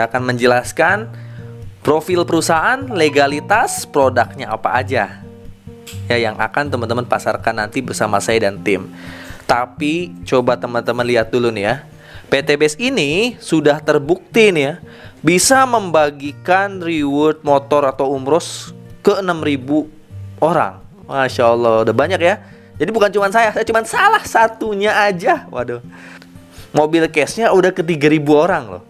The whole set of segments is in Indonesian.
Saya akan menjelaskan profil perusahaan, legalitas, produknya apa aja ya yang akan teman-teman pasarkan nanti bersama saya dan tim. Tapi coba teman-teman lihat dulu nih ya. PT Base ini sudah terbukti nih ya, bisa membagikan reward motor atau umroh ke 6.000 orang. Masya Allah, udah banyak ya. Jadi bukan cuma saya cuma salah satunya aja. Waduh, mobil case-nya udah ke 3.000 orang loh.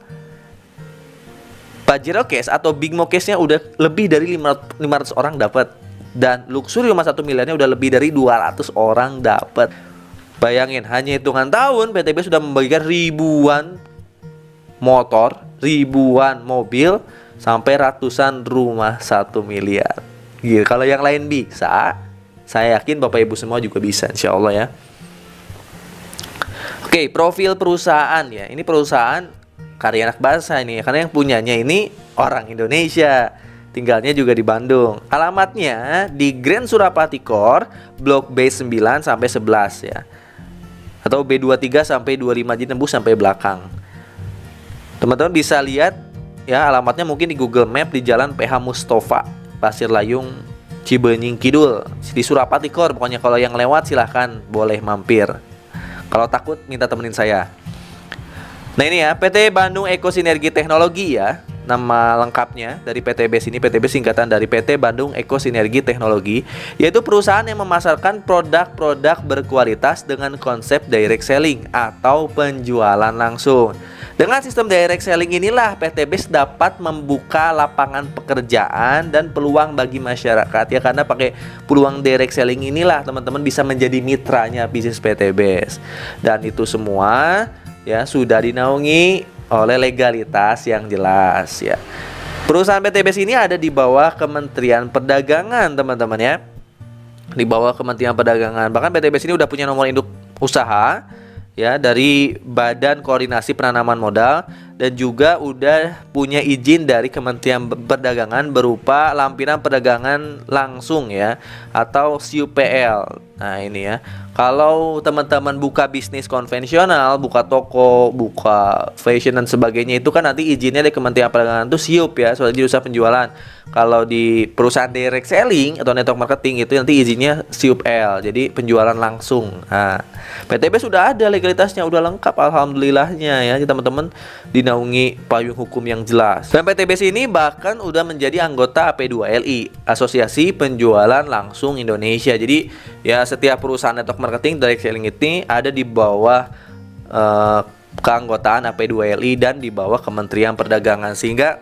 Pajero case atau Big Mo case-nya udah lebih dari 500 orang dapat. Dan luxury rumah 1 miliarnya udah lebih dari 200 orang dapat. Bayangin, hanya hitungan tahun PTB sudah membagikan ribuan motor, ribuan mobil, sampai ratusan rumah 1 miliar. Gitu. Kalau yang lain bisa, saya yakin Bapak Ibu semua juga bisa, insya Allah ya. Oke, profil perusahaan ya. Ini perusahaan karya anak bangsa ini, karena yang punyanya ini orang Indonesia. Tinggalnya juga di Bandung. Alamatnya di Grand Surapati Core, Blok B9 sampai 11 ya. Atau B23 sampai 25, jadi tembus sampai belakang. Teman-teman bisa lihat ya alamatnya mungkin di Google Map di Jalan PH Mustafa, Pasir Layung, Cibenying Kidul, di Surapati Core. Pokoknya kalau yang lewat silahkan boleh mampir. Kalau takut minta temenin saya. Nah ini ya, PT Bandung Eko Sinergi Teknologi ya. Nama lengkapnya dari PT Base ini, PT Base singkatan dari PT Bandung Eko Sinergi Teknologi, yaitu perusahaan yang memasarkan produk-produk berkualitas dengan konsep direct selling atau penjualan langsung. Dengan sistem direct selling inilah PT Base dapat membuka lapangan pekerjaan dan peluang bagi masyarakat ya, karena pakai peluang direct selling inilah teman-teman bisa menjadi mitranya bisnis PT Base. Dan itu semua ya sudah dinaungi oleh legalitas yang jelas ya. Perusahaan PT Base ini ada di bawah Kementerian Perdagangan teman-teman ya. Di bawah Kementerian Perdagangan. Bahkan PT Base ini udah punya nomor induk usaha ya dari Badan Koordinasi Penanaman Modal, dan juga udah punya izin dari Kementerian Perdagangan berupa lampiran perdagangan langsung ya, atau CUPL. Nah ini ya, kalau teman-teman buka bisnis konvensional, buka toko, buka fashion dan sebagainya, itu kan nanti izinnya dari Kementerian Perdagangan itu SIUP ya, soal usaha penjualan. Kalau di perusahaan direct selling atau network marketing itu nanti izinnya CUPL, jadi penjualan langsung. Nah, PTB sudah ada legalitasnya, udah lengkap alhamdulillahnya ya teman-teman, dinaungi payung hukum yang jelas. Dan PTB ini bahkan udah menjadi anggota AP2LI, Asosiasi Penjualan Langsung Indonesia. Jadi ya setiap perusahaan network marketing direct selling ini ada di bawah keanggotaan AP2LI dan di bawah Kementerian Perdagangan, sehingga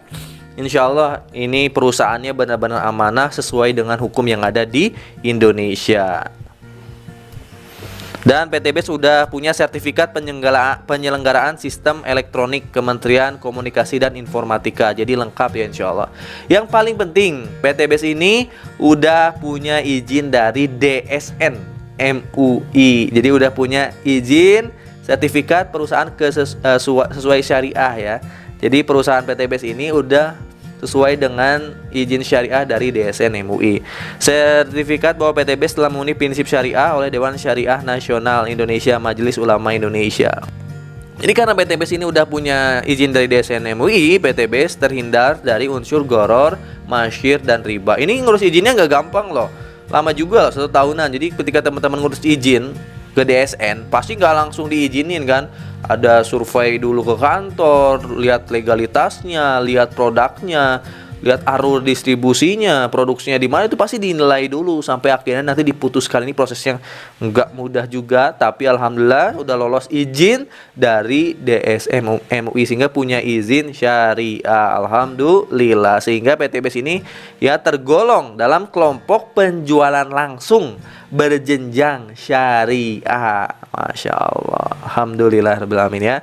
insya Allah ini perusahaannya benar-benar amanah sesuai dengan hukum yang ada di Indonesia. Dan PTB sudah punya sertifikat penyelenggaraan sistem elektronik Kementerian Komunikasi dan Informatika. Jadi lengkap ya insya Allah. Yang paling penting, PTB ini udah punya izin dari DSN MUI. Jadi udah punya izin sertifikat perusahaan sesuai syariah ya. Jadi perusahaan PTB ini udah sesuai dengan izin syariah dari DSN MUI. Sertifikat bahwa PTB telah memenuhi prinsip syariah oleh Dewan Syariah Nasional Indonesia, Majelis Ulama Indonesia. Jadi karena PTB ini udah punya izin dari DSN MUI, PTB terhindar dari unsur goror, masyir, dan riba. Ini ngurus izinnya nggak gampang loh, lama juga loh, 1 tahunan. Jadi ketika teman-teman ngurus izin ke DSN, pasti nggak langsung diizinin kan. Ada survei dulu ke kantor, lihat legalitasnya, lihat produknya, lihat alur distribusinya, produksinya di mana, itu pasti dinilai dulu sampai akhirnya nanti diputuskan. Ini prosesnya nggak mudah juga, tapi alhamdulillah udah lolos izin dari DSN MUI sehingga punya izin syariah. Alhamdulillah, sehingga PTB ini ya tergolong dalam kelompok penjualan langsung berjenjang syariah. Masya Allah, alhamdulillah rabbil alamin ya.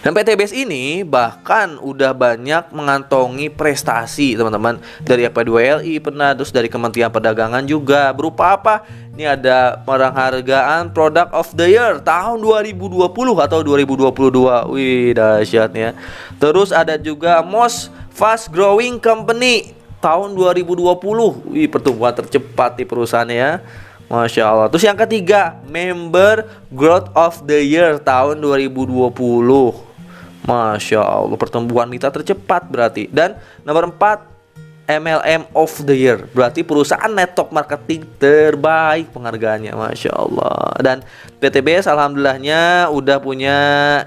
Dan PT Base ini bahkan udah banyak mengantongi prestasi teman-teman, dari AP2LI pernah, terus dari Kementerian Perdagangan juga. Berupa apa? Ini ada penghargaan Product of the Year tahun 2020 atau 2022. Wih, dahsyat ya. Terus ada juga Most Fast Growing Company tahun 2020. Wih, pertumbuhan tercepat di perusahaannya ya. Masya Allah. Terus yang ketiga, Member Growth of the Year tahun 2020. Masya Allah, pertumbuhan mitra tercepat berarti. Dan nomor 4, MLM of the Year, berarti perusahaan network marketing terbaik penghargaannya. Masya Allah. Dan PTBS alhamdulillahnya udah punya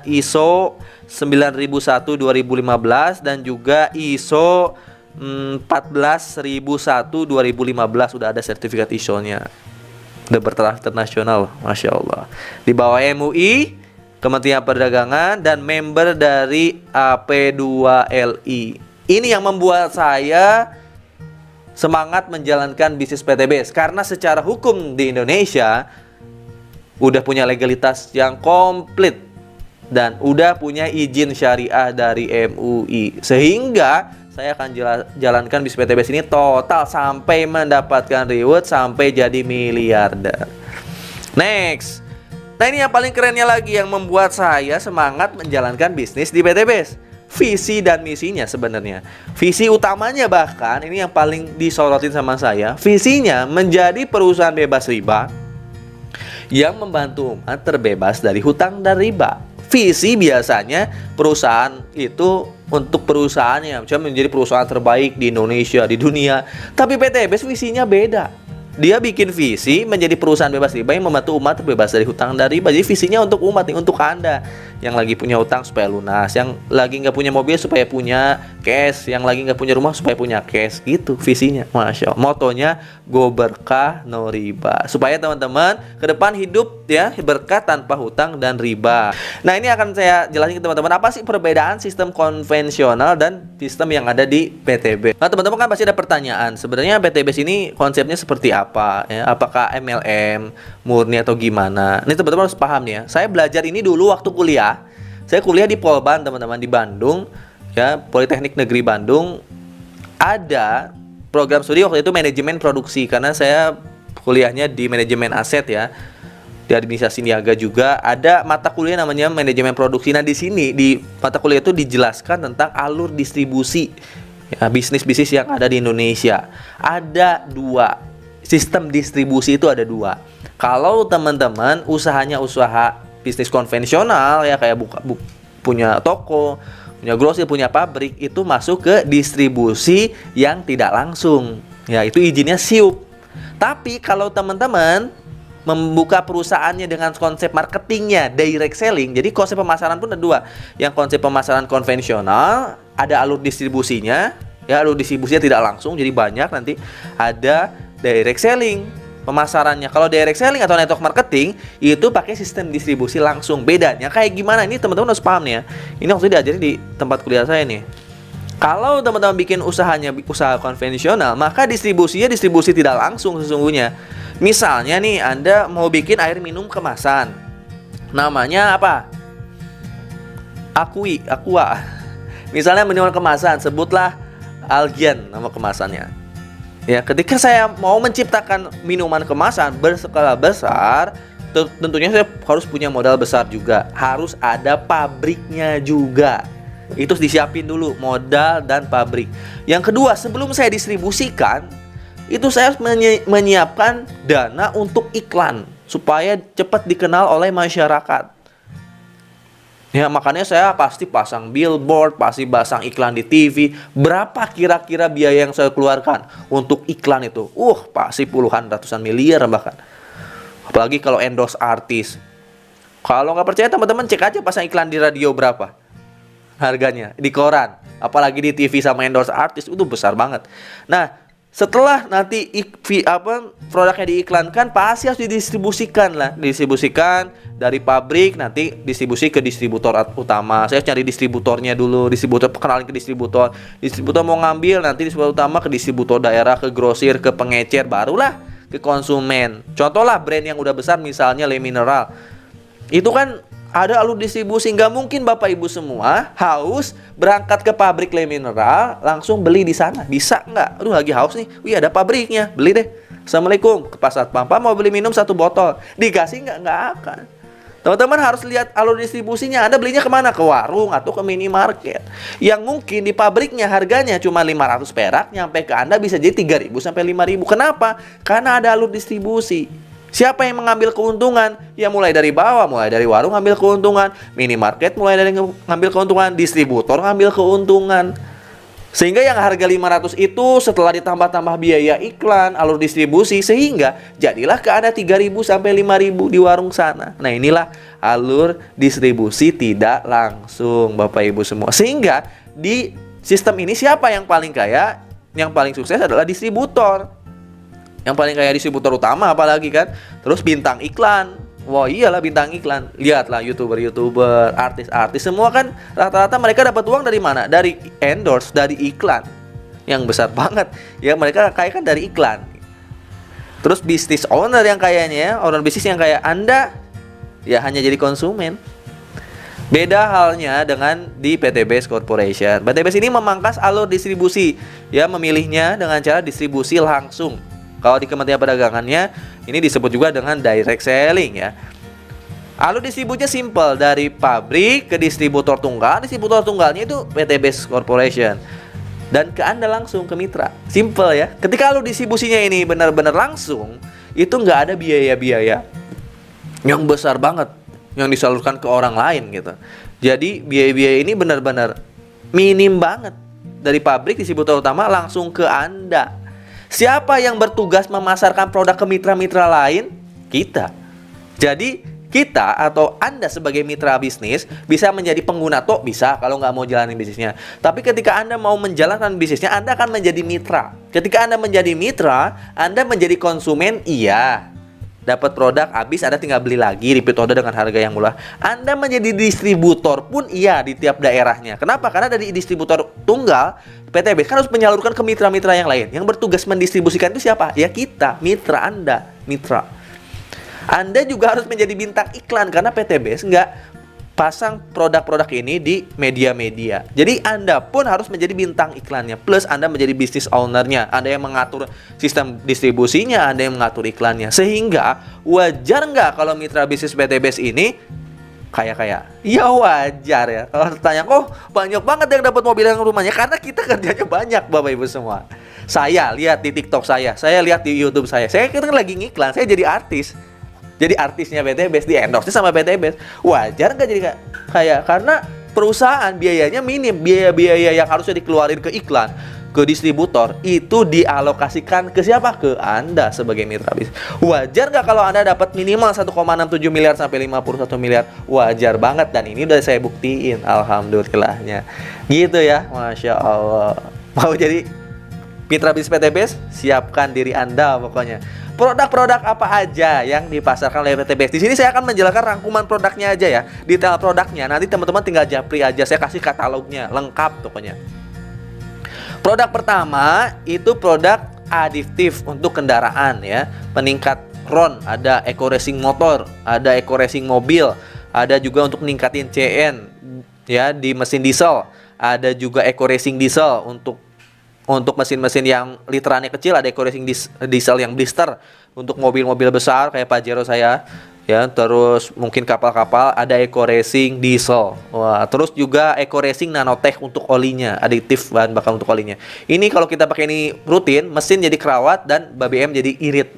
ISO 9001 2015 dan juga ISO 14001 2015, udah ada sertifikat ISO-nya. Udah bertaraf internasional, Masya Allah. Di bawah MUI, Kementerian Perdagangan, dan member dari AP2LI. Ini yang membuat saya semangat menjalankan bisnis PTBS, karena secara hukum di Indonesia udah punya legalitas yang komplit dan udah punya izin syariah dari MUI, sehingga saya akan jalankan bisnis PTBS ini total sampai mendapatkan reward, sampai jadi miliarder. Next. Nah, ini yang paling kerennya lagi yang membuat saya semangat menjalankan bisnis di PTBS. Visi dan misinya sebenarnya. Visi utamanya bahkan ini yang paling disorotin sama saya. Visinya menjadi perusahaan bebas riba yang membantu umat terbebas dari hutang dan riba. Visi biasanya perusahaan itu untuk perusahaannya, misalnya menjadi perusahaan terbaik di Indonesia, di dunia. Tapi PTBS visinya beda. Dia bikin visi menjadi perusahaan bebas riba yang membantu umat terbebas dari hutang dan riba. Jadi visinya untuk umat nih, untuk Anda yang lagi punya hutang supaya lunas, yang lagi nggak punya mobil supaya punya cash, yang lagi nggak punya rumah supaya punya cash, gitu visinya. Masya Allah. Motonya go berkah no riba, supaya teman-teman ke depan hidup ya berkah tanpa hutang dan riba. Nah, ini akan saya jelasin ke teman-teman apa sih perbedaan sistem konvensional dan sistem yang ada di PTB. Nah, teman-teman kan pasti ada pertanyaan, sebenarnya PTBS ini konsepnya seperti apa ya? Apakah MLM murni atau gimana? Ini teman-teman harus paham nih ya. Saya belajar ini dulu waktu kuliah. Saya kuliah di Polban, teman-teman, di Bandung ya, Politeknik Negeri Bandung. Ada program studi waktu itu manajemen produksi, karena saya kuliahnya di manajemen aset ya, di administrasi niaga juga. Ada mata kuliah namanya manajemen produksi. Nah, di sini di mata kuliah itu dijelaskan tentang alur distribusi ya, bisnis-bisnis yang ada di Indonesia. Ada dua sistem distribusi, itu ada dua. Kalau teman-teman usahanya usaha bisnis konvensional ya, kayak punya toko, punya grosir, punya pabrik, itu masuk ke distribusi yang tidak langsung ya, itu izinnya SIUP. Tapi kalau teman-teman membuka perusahaannya dengan konsep marketingnya direct selling, jadi konsep pemasaran pun ada dua. Yang konsep pemasaran konvensional ada alur distribusinya ya, alur distribusinya tidak langsung, jadi banyak. Nanti ada direct selling pemasarannya. Kalau direct selling atau network marketing itu pakai sistem distribusi langsung. Bedanya kayak gimana? Ini teman-teman harus paham nih ya. Ini waktu diajarin di tempat kuliah saya nih. Kalau teman-teman bikin usahanya usaha konvensional, maka distribusinya distribusi tidak langsung sesungguhnya. Misalnya nih, Anda mau bikin air minum kemasan. Namanya apa? Aqua. Misalnya minuman kemasan, sebutlah Algian nama kemasannya. Ya, ketika saya mau menciptakan minuman kemasan berskala besar, tentunya saya harus punya modal besar juga. Harus ada pabriknya juga. Itu disiapin dulu modal dan pabrik. Yang kedua, sebelum saya distribusikan, itu saya menyiapkan dana untuk iklan supaya cepat dikenal oleh masyarakat. Ya, makanya saya pasti pasang billboard, pasti pasang iklan di TV. Berapa kira-kira biaya yang saya keluarkan untuk iklan itu? Pasti puluhan, ratusan miliar bahkan. Apalagi kalau endorse artis. Kalau nggak percaya teman-teman cek aja pasang iklan di radio berapa harganya, di koran. Apalagi di TV sama endorse artis, itu besar banget. Nah, setelah nanti produknya diiklankan, pasti harus didistribusikan lah. Distribusikan dari pabrik, nanti distribusi ke distributor utama. Saya cari distributornya dulu, distributor kenalin ke distributor. Distributor mau ngambil, nanti distributor utama ke distributor daerah, ke grosir, ke pengecer, barulah ke konsumen. Contoh lah brand yang udah besar, misalnya Le Mineral. Itu kan ada alur distribusi. Nggak mungkin Bapak Ibu semua haus berangkat ke pabrik Le Mineral langsung beli di sana. Bisa nggak? Aduh, lagi haus nih. Wih, ada pabriknya, beli deh. Assalamualaikum, ke pasar Pampa mau beli minum 1 botol. Dikasih nggak? Nggak akan. Teman-teman harus lihat alur distribusinya. Anda belinya kemana? Ke warung atau ke minimarket, yang mungkin di pabriknya harganya cuma 500 perak, nyampe ke Anda bisa jadi 3.000 sampai 5.000. Kenapa? Karena ada alur distribusi. Siapa yang mengambil keuntungan? Ya mulai dari bawah, mulai dari warung ngambil keuntungan, minimarket mulai dari ngambil keuntungan, distributor ngambil keuntungan. Sehingga yang harga 500 itu setelah ditambah-tambah biaya iklan, alur distribusi, sehingga jadilah ke Anda 3.000 sampai 5.000 di warung sana. Nah, inilah alur distribusi tidak langsung, Bapak Ibu semua. Sehingga di sistem ini siapa yang paling kaya? Yang paling sukses adalah distributor. Yang paling kaya distributor utama apalagi kan. Terus bintang iklan. Wah iyalah bintang iklan. Lihatlah YouTuber, artis-artis semua kan rata-rata mereka dapat uang dari mana? Dari endorse, dari iklan. Yang besar banget. Ya mereka kaya kan dari iklan. Terus bisnis owner yang kayaknya, owner bisnis yang kaya, Anda ya hanya jadi konsumen. Beda halnya dengan di PT Best Corporation. PT Best ini memangkas alur distribusi, ya memilihnya dengan cara distribusi langsung. Kalau di Kementerian Perdagangannya ini disebut juga dengan direct selling ya. Alur distribusinya simple, dari pabrik ke distributor tunggal. Distributor tunggalnya itu PT Best Corporation. Dan ke Anda langsung ke mitra. Simple ya. Ketika alur distribusinya ini benar-benar langsung, itu nggak ada biaya-biaya yang besar banget yang disalurkan ke orang lain gitu. Jadi biaya-biaya ini benar-benar minim banget. Dari pabrik distributor utama langsung ke Anda. Siapa yang bertugas memasarkan produk ke mitra-mitra lain? Kita. Jadi kita atau Anda sebagai mitra bisnis bisa menjadi pengguna toh bisa kalau nggak mau jalanin bisnisnya. Tapi ketika Anda mau menjalankan bisnisnya, Anda akan menjadi mitra. Ketika Anda menjadi mitra, Anda menjadi konsumen, iya. Dapat produk habis, Anda tinggal beli lagi, repeat order dengan harga yang murah. Anda menjadi distributor pun iya di tiap daerahnya. Kenapa? Karena dari distributor tunggal, PTB kan harus menyalurkan ke mitra-mitra yang lain. Yang bertugas mendistribusikan itu siapa? Ya kita, mitra Anda, mitra. Anda juga harus menjadi bintang iklan karena PTB nggak pasang produk-produk ini di media-media. Jadi Anda pun harus menjadi bintang iklannya. Plus Anda menjadi business owner-nya. Anda yang mengatur sistem distribusinya, Anda yang mengatur iklannya. Sehingga wajar nggak kalau mitra bisnis PTBS ini kaya-kaya? Ya wajar ya. Kalau tanya, kok banyak banget yang dapat mobil yang rumahnya? Karena kita kerjanya banyak, Bapak Ibu semua. Saya lihat di TikTok saya lihat di YouTube saya kan lagi ngiklan, saya jadi artis. Jadi artisnya PT Best, di endorse sama PT Best. Wajar nggak jadi kaya? Karena perusahaan biayanya minim. Biaya-biaya yang harusnya dikeluarin ke iklan, ke distributor, itu dialokasikan ke siapa? Ke Anda sebagai mitra bisnis. Wajar nggak kalau Anda dapat minimal 1,67 miliar sampai 51 miliar? Wajar banget, dan ini udah saya buktiin, alhamdulillahnya. Gitu ya, Masya Allah. Mau jadi mitra bisnis PT Best? Siapkan diri Anda pokoknya. Produk-produk apa aja yang dipasarkan oleh PT Best? Di sini saya akan menjelaskan rangkuman produknya aja ya, detail produknya. Nanti teman-teman tinggal japri aja, saya kasih katalognya lengkap pokoknya. Produk pertama itu produk additif untuk kendaraan ya, peningkat RON, ada Eco Racing motor, ada Eco Racing mobil, ada juga untuk meningkatin CN ya di mesin diesel, ada juga Eco Racing diesel untuk mesin-mesin yang literannya kecil, ada Eco Racing diesel yang blister untuk mobil-mobil besar kayak Pajero saya ya. Terus mungkin kapal-kapal ada Eco Racing diesel. Wah, terus juga Eco Racing nanotech untuk olinya, aditif bahan bakar untuk olinya. Ini kalau kita pakai ini rutin, mesin jadi kerawat dan BBM jadi irit.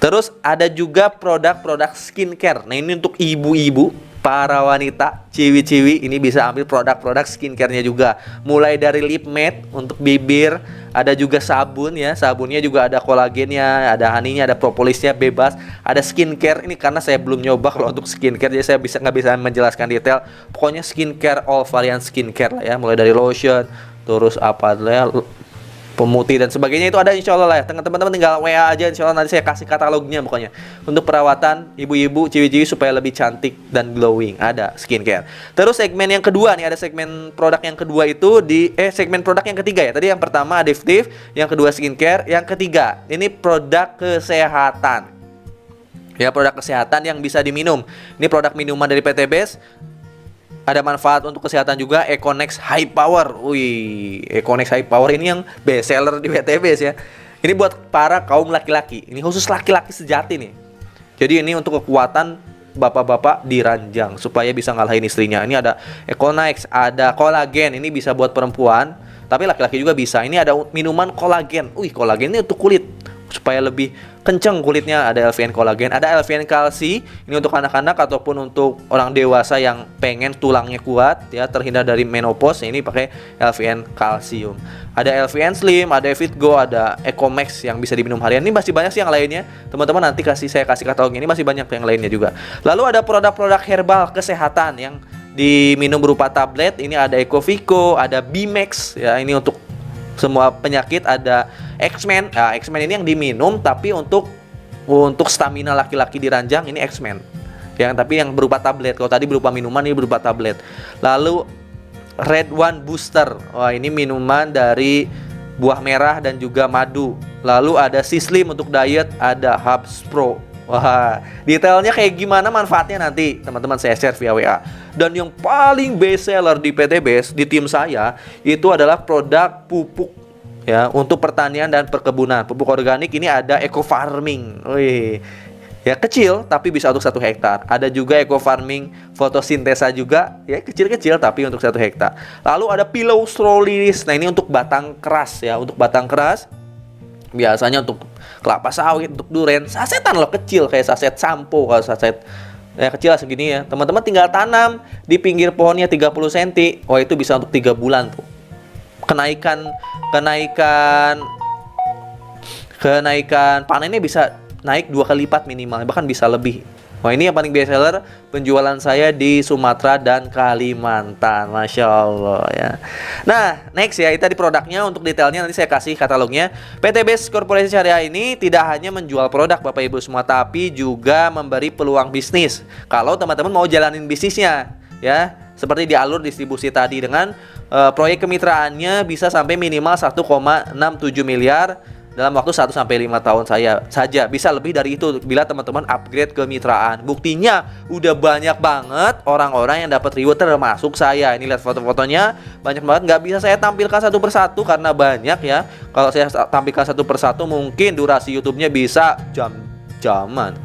Terus ada juga produk-produk skincare. Nah, ini untuk ibu-ibu, para wanita, ciwi-ciwi, ini bisa ambil produk-produk skincare-nya juga. Mulai dari lip matte untuk bibir, ada juga sabun ya. Sabunnya juga ada kolagennya, ada honey-nya, ada propolisnya bebas. Ada skincare, ini karena saya belum nyoba kalau untuk skincare, jadi saya nggak bisa menjelaskan detail. Pokoknya skincare, all varian skincare lah ya. Mulai dari lotion, terus apa lah, pemutih dan sebagainya, itu ada insya Allah lah ya. Teman-teman tinggal WA aja, insya Allah nanti saya kasih katalognya pokoknya. Untuk perawatan ibu-ibu, ciwi-ciwi supaya lebih cantik dan glowing, ada skincare. Terus segmen yang kedua nih, ada segmen produk yang kedua itu segmen produk yang ketiga ya. Tadi yang pertama additif, yang kedua skincare, yang ketiga ini produk kesehatan. Ya, produk kesehatan yang bisa diminum. Ini produk minuman dari PT Best. Ada manfaat untuk kesehatan juga, Econex High Power. Wih, Econex High Power ini yang best seller di PT Best ya. Ini buat para kaum laki-laki. Ini khusus laki-laki sejati nih. Jadi ini untuk kekuatan bapak-bapak di ranjang supaya bisa ngalahin istrinya. Ini ada Econex, ada kolagen. Ini bisa buat perempuan, tapi laki-laki juga bisa. Ini ada minuman kolagen. Wih, kolagen ini untuk kulit. supaya lebih kenceng kulitnya. Ada LVN Collagen, ada LVN Kalsi. Ini untuk anak-anak ataupun untuk orang dewasa yang pengen tulangnya kuat ya, terhindar dari menopause. Ini pakai LVN Kalsium. Ada LVN Slim, ada Evitgo, ada Ecomax yang bisa diminum harian. Ini masih banyak sih yang lainnya. Teman-teman nanti saya kasih katalognya. Ini masih banyak yang lainnya juga. Lalu ada produk-produk herbal kesehatan yang diminum berupa tablet. Ini ada Ecovico, ada Bimax ya, ini untuk semua penyakit. Ada X-Men. Nah, X-Men ini yang diminum tapi untuk stamina laki-laki di ranjang, ini X-Men. Tapi yang berupa tablet. Kalau tadi berupa minuman, ini berupa tablet. Lalu Red One Booster. Wah, ini minuman dari buah merah dan juga madu. Lalu ada Sislim untuk diet, ada Hubs Pro. Wah, detailnya kayak gimana manfaatnya nanti teman-teman saya share via WA. Dan yang paling best seller di PTBes, di tim saya, itu adalah produk pupuk ya, untuk pertanian dan perkebunan. Pupuk organik ini ada Eco Farming. Wih, ya kecil tapi bisa untuk 1 hektar. Ada juga Eco Farming fotosintesa juga, ya kecil-kecil tapi untuk 1 hektar. Lalu ada Pillow Strolis. Nah, ini untuk batang keras ya, untuk batang keras. Biasanya untuk kelapa sawit, untuk duren, sasetan loh, kecil kayak saset sampo. Kalau saset ya kecil lah segini ya, teman-teman tinggal tanam di pinggir pohonnya 30 cm. Oh, itu bisa untuk 3 bulan tuh. Kenaikan panennya bisa naik 2 kali lipat minimal, bahkan bisa lebih. Wah, ini yang paling best seller penjualan saya di Sumatera dan Kalimantan. Masya Allah ya. Nah, next ya, itu tadi produknya. Untuk detailnya nanti saya kasih katalognya. PTBes Korporasi Syariah ini tidak hanya menjual produk Bapak Ibu semua, tapi juga memberi peluang bisnis. Kalau teman-teman mau jalanin bisnisnya ya, seperti di alur distribusi tadi, dengan proyek kemitraannya bisa sampai minimal 1,67 miliar dalam waktu 1 sampai 5 tahun saja. Bisa lebih dari itu bila teman-teman upgrade kemitraan. Buktinya udah banyak banget orang-orang yang dapat reward, termasuk saya. Ini lihat foto-fotonya, banyak banget. Nggak bisa saya tampilkan satu persatu karena banyak ya. Kalau saya tampilkan satu persatu mungkin durasi YouTube-nya bisa jam-jaman.